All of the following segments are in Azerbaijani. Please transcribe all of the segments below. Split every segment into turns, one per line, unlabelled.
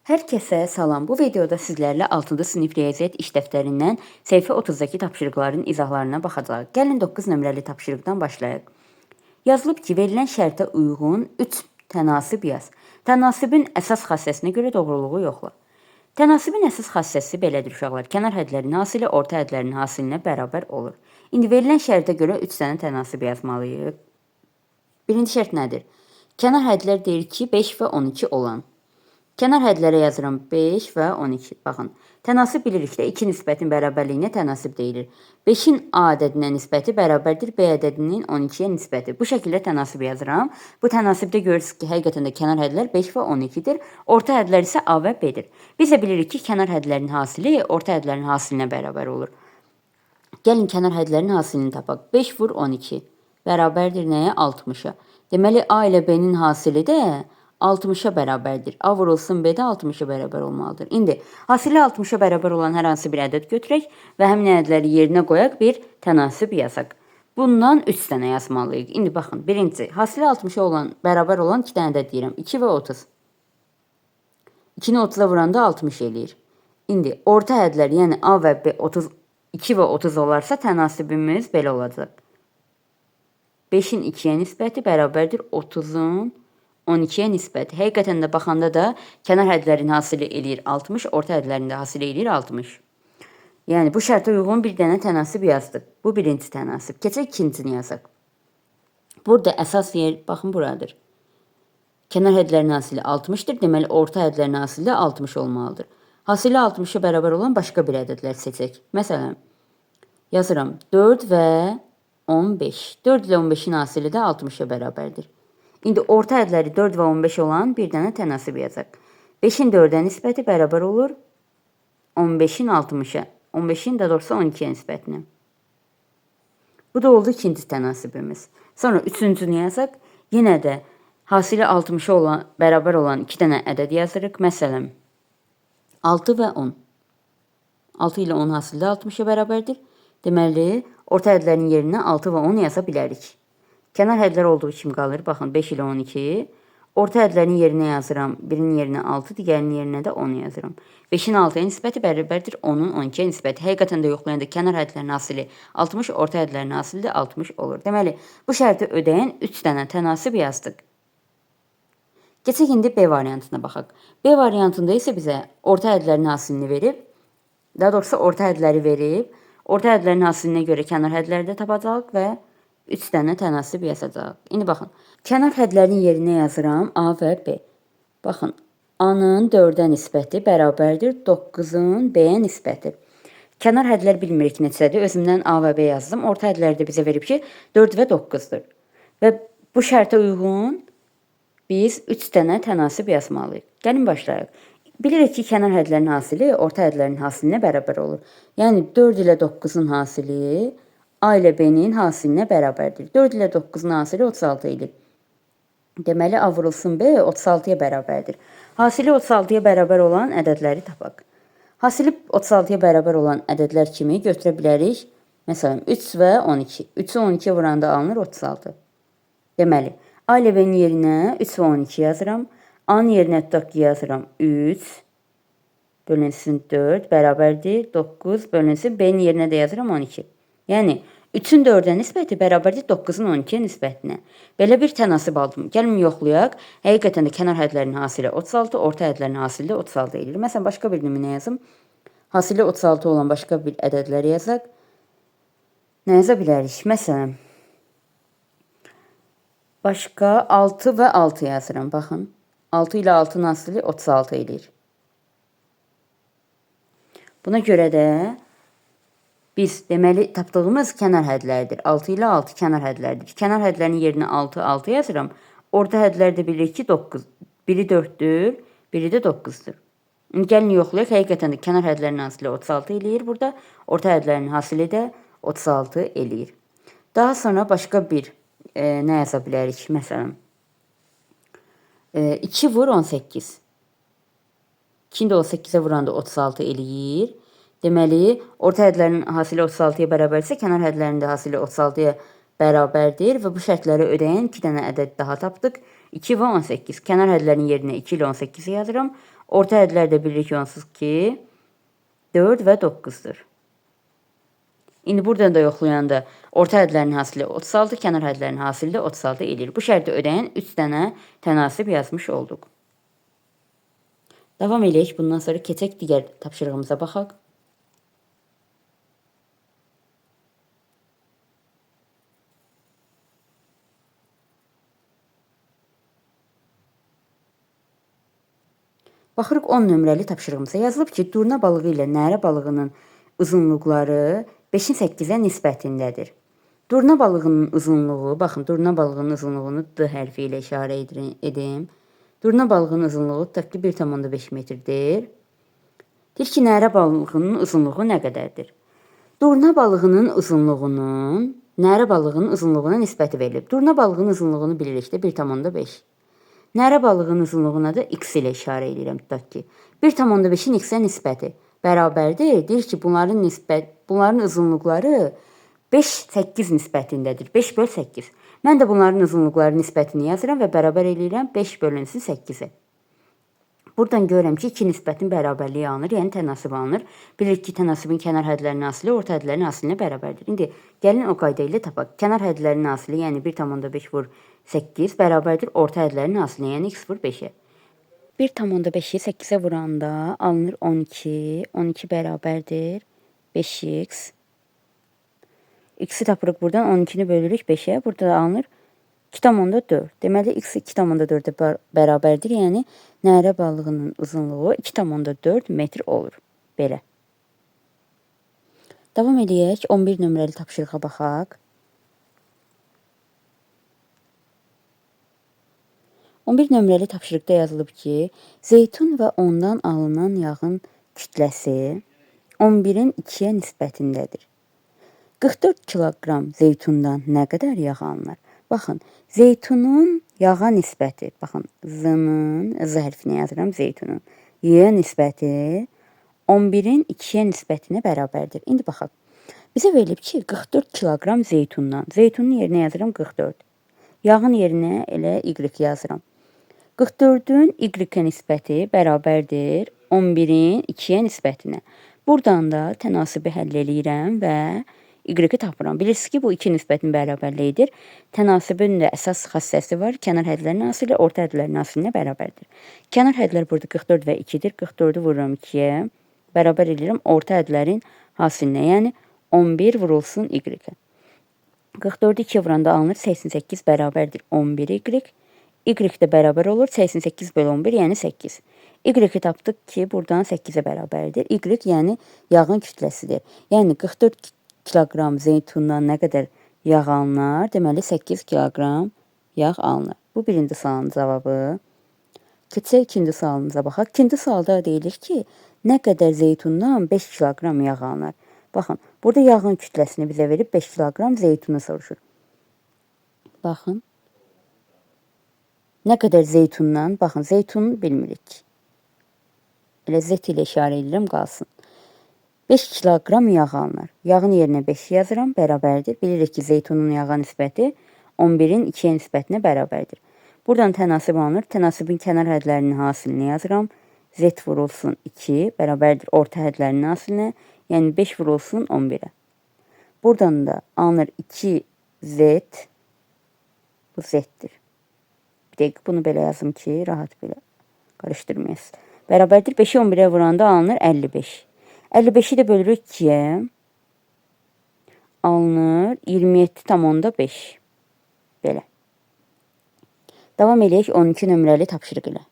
Hər kəsə salam. Bu videoda sizlərlə 6-cı sinif riyaziyyat iş dəftərindən səhifə 30-dakı tapşırıqların izahlarına baxacağıq. Gəlin 9 nömrəli tapşırıqdan başlayaq. Yazılıb ki, verilən şərtə uyğun 3 tənasib yaz. Tənasibin əsas xassəsinə görə doğruluğu yoxla. Tənasibin əsas xassəsi belədir uşaqlar. Kənar hədlərin hasili orta hədlərin hasilinə bərabər olur. İndi verilən şərtə görə 3 dənə tənasib yazmalıyıq. Birinci şərt nədir? Kənar hədlər deyir ki, 5 və 12 olan. Kənar hədlərə yazıram 5 və 12. Baxın, tənasib bilirik də 2 nisbətin bərabərliyinə tənasib deyilir. 5-in A ədədinə nisbəti bərabərdir B ədədinin 12-yə nisbəti. Bu şəkildə tənasib yazıram. Bu tənasibdə görürsünüz ki, həqiqətən də kənar hədlər 5 və 12-dir. Orta hədlər isə A və B-dir. Biz də bilirik ki, kənar hədlərin hasili orta hədlərin hasilinə bərabər olur. Gəlin kənar hədlərin hasilini tapaq. 5 vur 12 bərabərdir nəyə? 60-a. Deməli, A ilə B-nin hasili də 60-a bərabərdir. A vurulsun B də 60-a bərabər olmalıdır. İndi hasili 60-a bərabər olan hər hansı bir ədəd götürək və həmin ədədləri yerinə qoyaq, bir tənasib yazaq. Bundan 3 dənə yazmalıyıq. İndi baxın, birinci, hasili 60-a olan, bərabər olan 2 dənə ədəd deyirəm. 2 və 30. 2-ni 30-a vuranda 60 eləyir. İndi orta hədlər, yəni A və B 2 və 30 olarsa tənasibimiz belə olacaq. 5-in 2-yə nisbəti bərabərdir 30-un 12-yə nisbəti. Həqiqətən də baxanda da kənar hədlərin hasili eləyir 60, orta hədlərin də hasili eləyir 60. Yəni bu şərtə uyğun bir dənə tənasib yazdıq. Bu birinci tənasib. Keçək ikincisini yazaq. Burada əsas yer, baxın, buradır. Kənar hədlərin hasili 60-dır. Deməli, orta hədlərin hasili də 60 olmalıdır. Hasili 60-a bərabər olan başqa bir ədədlər seçək. Məsələn, yazıram 4 və 15. 4 ilə 15-in hasili də 60-a bərabərdir. İndi orta hədləri 4 və 15 olan bir dənə tənasib yazaq. 5-in 4-ə nisbəti bərabər olur 15-in 60-a. 15-in də doğrusu 12-yə nisbətinə. Bu da oldu ikinci tənasibimiz. Sonra üçüncünü yazaq. Yenə də hasili 60-a olan, bərabər olan 2 dənə ədəd yazırıq. Məsələn, 6 və 10. 6 ilə 10 hasili də 60-a bərabərdir. Deməli, orta hədlərin yerinə 6 və 10 yaza bilərik. Kənar hədlər olduğu kimi qalır. Baxın, 5 ilə 12. Orta hədlərin yerinə yazıram. Birinin yerinə 6, digərinin yerinə də 10 yazıram. 5-in 6-ya nisbəti bərabərdir 10-un 12-yə nisbəti. Həqiqətən də yoxlayanda kənar hədlərin hasili 60, orta hədlərin hasili də 60 olur. Deməli, bu şərti ödəyən 3 dənə tənasib yazdıq. Keçək indi B variantına baxaq. B variantında isə bizə orta hədlərin hasilini verib, daha doğrusu orta hədləri verib, orta hədlərin hasilinə görə kənar hədləri də tapacaq və 3 dənə tənasib yazacaq. İndi baxın, kənar hədlərin yerinə yazıram A və B. Baxın, A-nın 4-ə nisbəti bərabərdir 9-un B-yə nisbəti. Kənar hədlər bilmirik neçədir. Özümdən A və B yazdım. Orta hədləri də bizə verib ki, 4 və 9-dur. Və bu şərtə uyğun biz 3 dənə tənasib yazmalıyıq. Gəlin başlayaq. Bilirik ki, kənar hədlərin hasili orta hədlərin hasilinə bərabər olur. Yəni 4 ilə 9-un hasili A ilə B-nin hasilinə bərabərdir. 4 ilə 9-un hasili 36 edir. Deməli, A vurulsun B 36-ya bərabərdir. Hasili 36-ya bərabər olan ədədləri tapaq. Hasili 36-ya bərabər olan ədədlər kimi götürə bilərik. Məsələn, 3 və 12. 3-ü 12-yə vuranda alınır 36. Deməli, A ilə B-nin yerinə 3 və 12 yazıram. A-nın yerinə tutaq ki, yazıram 3 bölünsün 4 bərabərdir 9 bölünsün B-nin yerinə də yazıram 12. Yəni, 3-ün 4-ə nisbəti bərabərdir 9-un 12-yə nisbətinə. Belə bir tənasib aldım. Gəlin yoxlayaq. Həqiqətən də kənar hədlərin hasili 36, orta hədlərin hasili də 36 edir. Məsələn, başqa bir nümunə yazım. Hasili 36 olan başqa bir ədədləri yazaq. Nə yaza bilərik? Məsələn, başqa 6 və 6 yazıram. Baxın, 6 ilə 6-nın hasili 36 edir. Buna görə də biz deməli tapdığımız kənar hədlərdir. 6 ilə 6 kənar hədlərdir. Kənar hədlərin yerinə 6, 6 yazıram. Orta hədlər də bilirik ki, 9. Biri 4-dür, biri də 9-dur. Gəlin yoxlayaq. Həqiqətən də kənar hədlərin hasili 36 eləyir burada. Orta hədlərin hasili də 36 eləyir. Daha sonra başqa bir nə yaza bilərik? Məsələn, 2 vur 18. 2-ni də 18-ə vuranda 36 eləyir. Deməli, orta hədlərin hasili 36-ya bərabərsə, kənar hədlərin də hasili 36-ya bərabərdir və bu şərtləri ödəyən 2 dənə ədəd daha tapdıq. 2 və 18. Kənar hədlərin yerinə 2 ilə 18 yazıram. Orta hədlər də bilirik ki, onsuz ki 4 və 9-dur. İndi buradan da yoxlayanda orta hədlərin hasili 36, kənar hədlərin hasili də 36 edir. Bu şərti ödəyən 3 dənə tənasib yazmış olduq. Davam eləyək. Bundan sonra keçək digər tapşırığımıza baxaq. Baxırıq 10 nömrəli tapşırığımıza yazılıb ki, durna balığı ilə nərə balığının uzunluqları 5-in 8-ə nisbətindədir. Durna balığının uzunluğu, baxın, durna balığının uzunluğunu D hərfi ilə işarə edim. Durna balığının uzunluğu tutaq ki 1,5 metrdir. Deyir ki, nərə balığının uzunluğu nə qədərdir? Durna balığının uzunluğunun nərə balığının uzunluğuna nisbəti verilib. Durna balığının uzunluğunu bilirik də 1,5. Nərə balığının uzunluğuna da x ilə işarə edirəm, tutaq ki. 1,5-in x-ə nisbəti bərabərdir. Deyir ki, bunların uzunluqları 5-8 nisbətindədir. 5/8. Mən də bunların uzunluqları nisbətini yazıram və bərabər eləyirəm 5/8-ə. Buradan görürəm ki, 2 nisbətin bərabərliyi alınır, yəni tənasib alınır. Bilirik ki, tənasibin kənar hədlərinin hasili orta hədlərin hasilinə bərabərdir. İndi gəlin o qayda ilə tapaq. Kənar hədlərin hasili, yəni 1,5 vur 8 bərabərdir orta hədlərin hasilinə, yəni x vur 5-ə. 1,5-i 8-ə vuranda alınır 12. 12 bərabərdir 5x. X-i tapırıq buradan, 12-ni bölürük 5-ə. Burada da alınır 2,4. Deməli, x 2,4-ə bərabərdir. Yəni, nərə balığının uzunluğu 2,4 metr olur. Belə. Davam edək. 11 nömrəli tapşırığa baxaq. 11 nömrəli tapşırıqda yazılıb ki, zeytun və ondan alınan yağın kütləsi 11-in 2-yə nisbətindədir. 44 kiloqram zeytundan nə qədər yağ alınır? Baxın, zeytunun yağa nisbəti, baxın, z hərfinə yazıram, zeytunun y-yə nisbəti 11-in 2-yə nisbətinə bərabərdir. İndi baxaq, bizə verilib ki, 44 kiloqram zeytundan, zeytunun yerinə yazıram 44, yağın yerinə elə y yazıram. 44-ün y-ə nisbəti bərabərdir 11-in 2-yə nisbətinə. Buradan da tənasibi həll eləyirəm və y-i tapıram. Bilirsiniz ki, bu 2 nisbətin bərabərliyidir. Tənasibin də əsas xassəsi var. Kənar hədlərin hasili orta hədlərin hasilinə bərabərdir. Kənar hədlər burada 44 və 2-dir. 44-ü vururam 2-yə. Bərabər edirəm orta hədlərin hasilinə. Yəni 11 vurulsun y-ə. 44-ü 2-yə vuranda alınır 88 bərabərdir 11 y. Y də bərabər olur 88 bölü 11, yəni 8. Y-i tapdıq ki, buradan 8-ə bərabərdir. Y, yəni yağın kütləsidir. Yəni 44 kiloqram zeytundan nə qədər yağ alınır? Deməli 8 kiloqram yağ alınır. Bu birinci sualın cavabı. Keçək ikinci sualımıza baxaq. İkinci sualda deyilir ki, nə qədər zeytundan 5 kiloqram yağ alınır? Baxın, burada yağın kütləsini bizə verib 5 kiloqram zeytunu soruşur. Baxın. Nə qədər zeytundan? Baxın, zeytunu bilmirik. Elə z ilə işarə edirəm, qalsın. 5 kiloqram yağ alınır. Yağın yerinə 5 yazıram, bərabərdir. Bilirik ki, zeytunun yağa nisbəti 11-in 2-yə nisbətinə bərabərdir. Buradan tənasib alınır. Tənasibin kənar hədlərinin hasilini yazıram. Z vurulsun 2, bərabərdir orta hədlərinin hasilinə. Yəni 5 vurulsun 11-ə. Buradan da alınır 2z. Bu z-dir. Bir dəqiq, bunu belə yazım ki, rahat belə qarışdırmayasın. Bərabərdir 5-i 11-ə vuranda alınır 55. 55-i də bölürük 2-yə. Alınır 27,5. Belə. Davam edək 12 nömrəli tapşırıq ilə.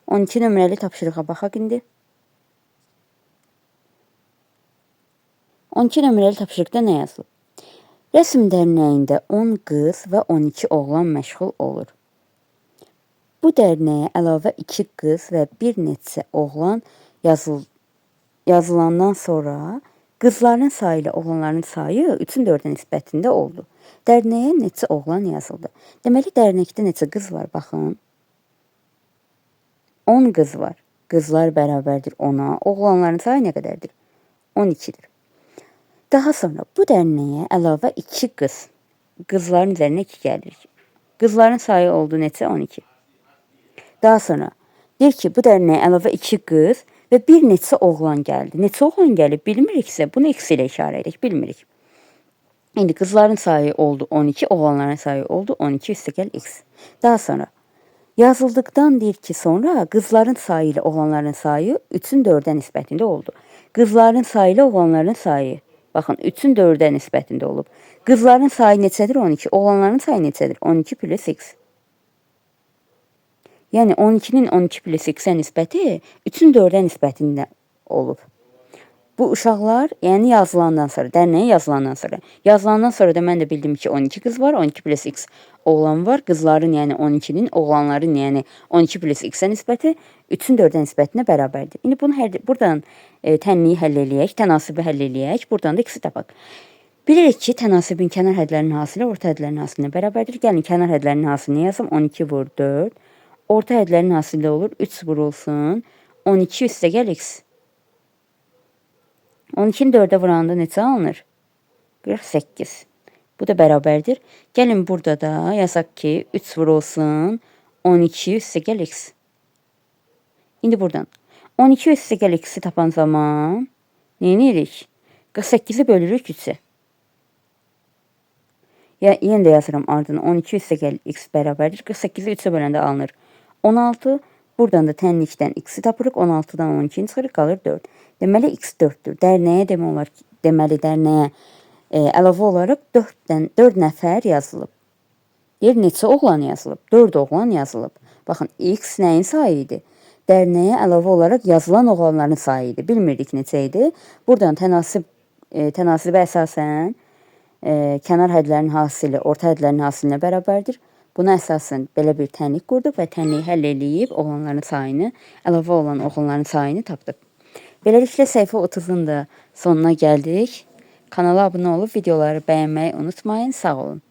12 nömrəli tapşırığa baxaq indi. 12 nömrəli tapşırıqda nə yazılıb? Rəsm dərnəyində 10 qız və 12 oğlan məşğul olur. Bu dərnəyə əlavə 2 qız və bir neçə oğlan yazılandan sonra qızların sayı ilə oğlanların sayı 3-ün 4-ə nisbətində oldu. Dərnəyə neçə oğlan yazıldı? Deməli, dərnəkdə neçə qız var? Baxın. 10 qız var. Qızlar bərabərdir 10-a. Oğlanların sayı nə qədərdir? 12-dir. Daha sonra bu dərnəyə əlavə 2 qız. Qızların üzərinə 2 gəlir. Qızların sayı oldu neçə? 12. Daha sonra deyir ki, bu dərnəyə əlavə 2 qız və bir neçə oğlan gəldi. Neçə oğlan gəlib bilmiriksə, bunu x ilə işarə edirik, bilmirik. İndi qızların sayı oldu 12, oğlanların sayı oldu 12 üstəgəl x. Daha sonra yazıldıqdan deyir ki, sonra qızların sayı ilə oğlanların sayı 3-ün 4-ə nisbətində oldu. Qızların sayı ilə oğlanların sayı, baxın 3-ün 4-ə nisbətində olub. Qızların sayı neçədir? 12. Oğlanların sayı neçədir? 12 plus x. Yəni 12-nin 12 plus x-ə nisbəti 3-ün 4-ə nisbətində olub. Bu uşaqlar, yəni yazılandan sonra, dərnəyə yazılandan sonra da mən də bildim ki, 12 qız var, 12 plus x oğlan var. Qızların, yəni 12-nin, oğlanların, yəni 12 plus x-ə nisbəti 3-ün 4-ə nisbətinə bərabərdir. İndi bunu buradan tənliyi həll eləyək, tənasibi həll eləyək, buradan da x-i tapaq. Bilirik ki, tənasibin kənar hədlərinin hasili orta hədlərinin hasilinə bərabərdir. Gəlin, kənar hədlərinin hasilini yazım, 12 vur 4. Orta hədlərin hasili olur, 3 vurulsun, 12 üstəgəl x. 12-ni 4-ə vuranda neçə alınır? 48. Bu da bərabərdir. Gəlin, burada da yazaq ki, 3 vurulsun, 12 üstəgəl x. İndi buradan 12 üstəgəl x-i tapan zaman nə edirik? 48-i bölürük 3-ə. Yenə də yazıram ardına, 12 üstəgəl x bərabərdir. 48-i 3-ə böləndə alınır 16. Buradan da tənlikdən x-i tapırıq. 16-dan 12-ni çıxırıq, qalır 4. Deməli, x 4-dür. Dərnəyə dərnəyə əlavə olaraq 4 nəfər yazılıb. Deyir, neçə oğlan yazılıb? 4 oğlan yazılıb. Baxın, x nəyin sayı idi? Dərnəyə əlavə olaraq yazılan oğlanların sayı idi. Bilmirdik neçə idi. Buradan tənasibə əsasən kənar hədlərin hasili orta hədlərin hasilinə bərabərdir. Buna əsasən belə bir tənlik qurduq və tənliyi həll eləyib oğlanların sayını, əlavə olan oğlanların sayını tapdıq. Beləliklə, səhifə 30-un da sonuna gəldik. Kanala abunə olub videoları bəyənməyi unutmayın. Sağ olun.